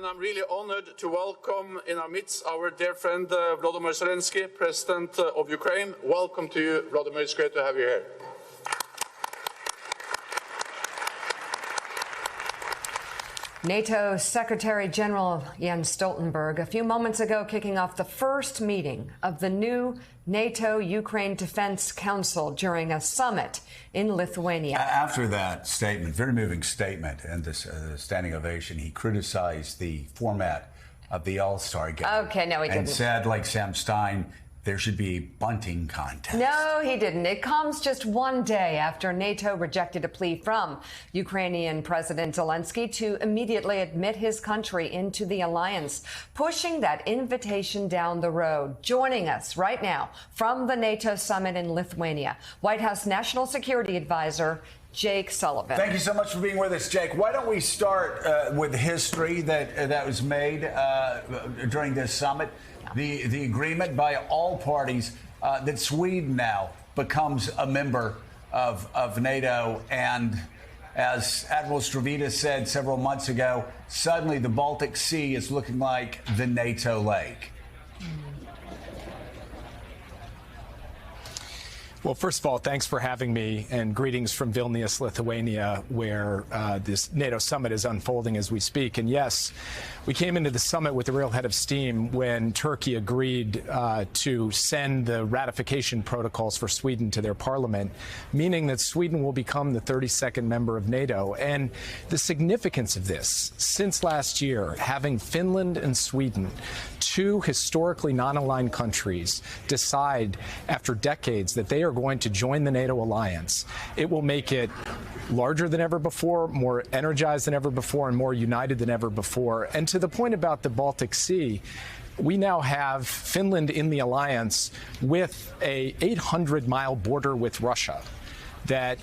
and I'm really honored to welcome in our midst our dear friend Volodymyr Zelensky, President of Ukraine. Welcome to you, Volodymyr. It's great to have you here. NATO Secretary General Jens Stoltenberg a few moments ago kicking off the first meeting of the new NATO-Ukraine Defense Council during a summit in Lithuania. After that statement, very moving statement, and this standing ovation, he criticized the format of the All-Star game. Okay, no, he didn't. And said, like Sam Stein, there should be a bunting contest. No, he didn't. It comes just one day after NATO rejected a plea from Ukrainian President Zelensky to immediately admit his country into the alliance, pushing that invitation down the road. Joining us right now from the NATO summit in Lithuania, White House National Security Advisor Jake Sullivan. Thank you so much for being with us, Jake. Why don't we start with the history that was made during this summit? The agreement by all parties that Sweden now becomes a member of NATO. And as Admiral Stavridis said several months ago, suddenly the Baltic Sea is looking like the NATO lake. Well, first of all, thanks for having me, and greetings from Vilnius, Lithuania, where this NATO summit is unfolding as we speak. And yes, we came into the summit with a real head of steam when Turkey agreed to send the ratification protocols for Sweden to their parliament, meaning that Sweden will become the 32nd member of NATO. And the significance of this, since last year, having Finland and Sweden, two historically non-aligned countries, decide after decades that they are going to join the NATO alliance, it will make it larger than ever before, more energized than ever before, and more united than ever before. And to the point about the Baltic Sea, we now have Finland in the alliance with a 800-mile border with Russia that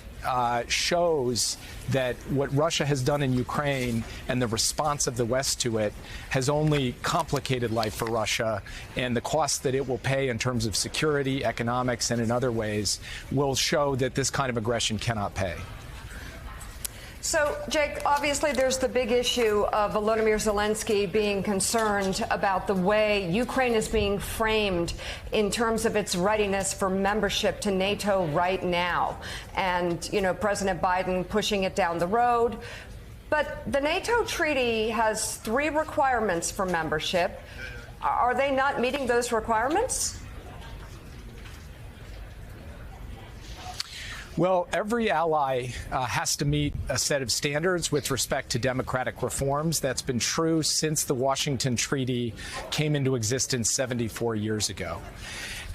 shows that what Russia has done in Ukraine and the response of the West to it has only complicated life for Russia, and the cost that it will pay in terms of security, economics, and in other ways will show that this kind of aggression cannot pay. So, Jake, obviously there's the big issue of Volodymyr Zelensky being concerned about the way Ukraine is being framed in terms of its readiness for membership to NATO right now. And, you know, President Biden pushing it down the road. But the NATO treaty has 3 requirements for membership. Are they not meeting those requirements? Well, every ally has to meet a set of standards with respect to democratic reforms. That's been true since the Washington Treaty came into existence 74 years ago.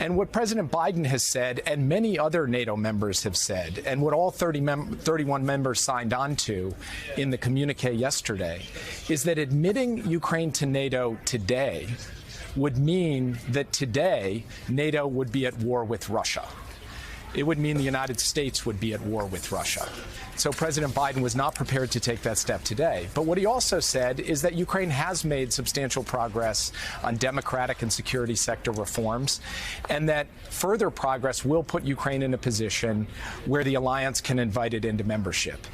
And what President Biden has said, and many other NATO members have said, and what all 31 members signed on to in the communique yesterday, is that admitting Ukraine to NATO today would mean that today NATO would be at war with Russia. It would mean the United States would be at war with Russia. So President Biden was not prepared to take that step today. But what he also said is that Ukraine has made substantial progress on democratic and security sector reforms, and that further progress will put Ukraine in a position where the alliance can invite it into membership.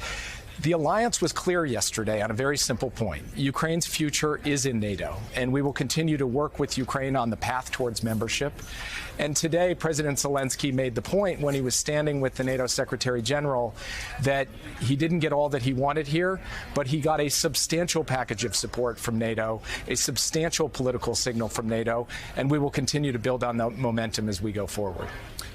The alliance was clear yesterday on a very simple point. Ukraine's future is in NATO, and we will continue to work with Ukraine on the path towards membership. And today, President Zelensky made the point when he was standing with the NATO Secretary General that he didn't get all that he wanted here, but he got a substantial package of support from NATO, a substantial political signal from NATO, and we will continue to build on that momentum as we go forward.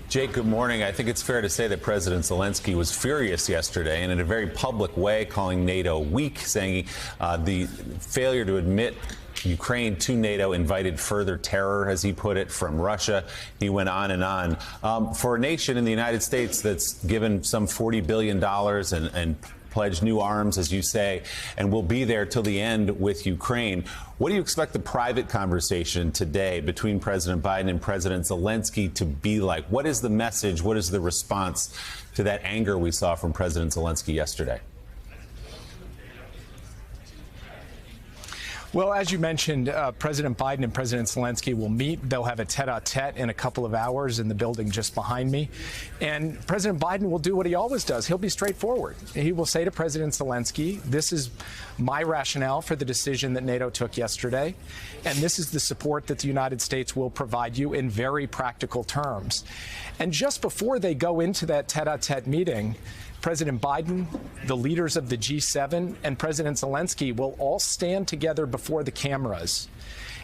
Jake, good morning. I think it's fair to say that President Zelensky was furious yesterday and in a very public way calling NATO weak, saying the failure to admit Ukraine to NATO invited further terror, as he put it, from Russia. He went on and on. For a nation in the United States that's given some $40 billion and pledged new arms, as you say, and will be there till the end with Ukraine. What do you expect the private conversation today between President Biden and President Zelensky to be like? What is the message? What is the response to that anger we saw from President Zelensky yesterday? Well, as you mentioned, President Biden and President Zelensky will meet. They'll have a tete-a-tete in a couple of hours in the building just behind me. And President Biden will do what he always does. He'll be straightforward. He will say to President Zelensky, this is my rationale for the decision that NATO took yesterday, and this is the support that the United States will provide you in very practical terms. And just before they go into that tete-a-tete meeting, President Biden, the leaders of the G7, and President Zelensky will all stand together before the cameras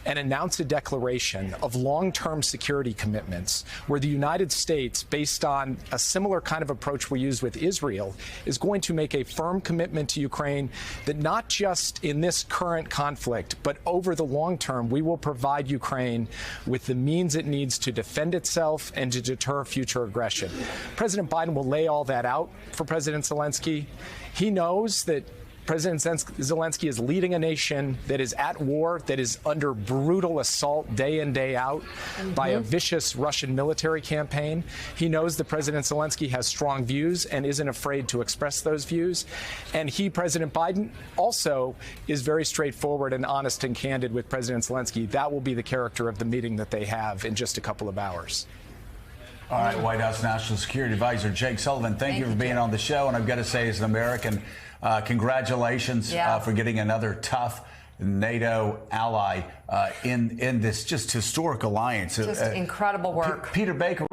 and announce a declaration of long-term security commitments where the United States, based on a similar kind of approach we use with Israel, is going to make a firm commitment to Ukraine that not just in this current conflict, but over the long term, we will provide Ukraine with the means it needs to defend itself and to deter future aggression. President Biden will lay all that out for President Zelensky. He knows that President Zelensky is leading a nation that is at war, that is under brutal assault day in, day out by a vicious Russian military campaign. He knows that President Zelensky has strong views and isn't afraid to express those views. And he, President Biden, also is very straightforward and honest and candid with President Zelensky. That will be the character of the meeting that they have in just a couple of hours. All right, White House National Security Advisor Jake Sullivan, thank you for being on the show. And I've got to say, as an American, congratulations for getting another tough NATO ally in this just historic alliance. Just incredible work. Peter Baker.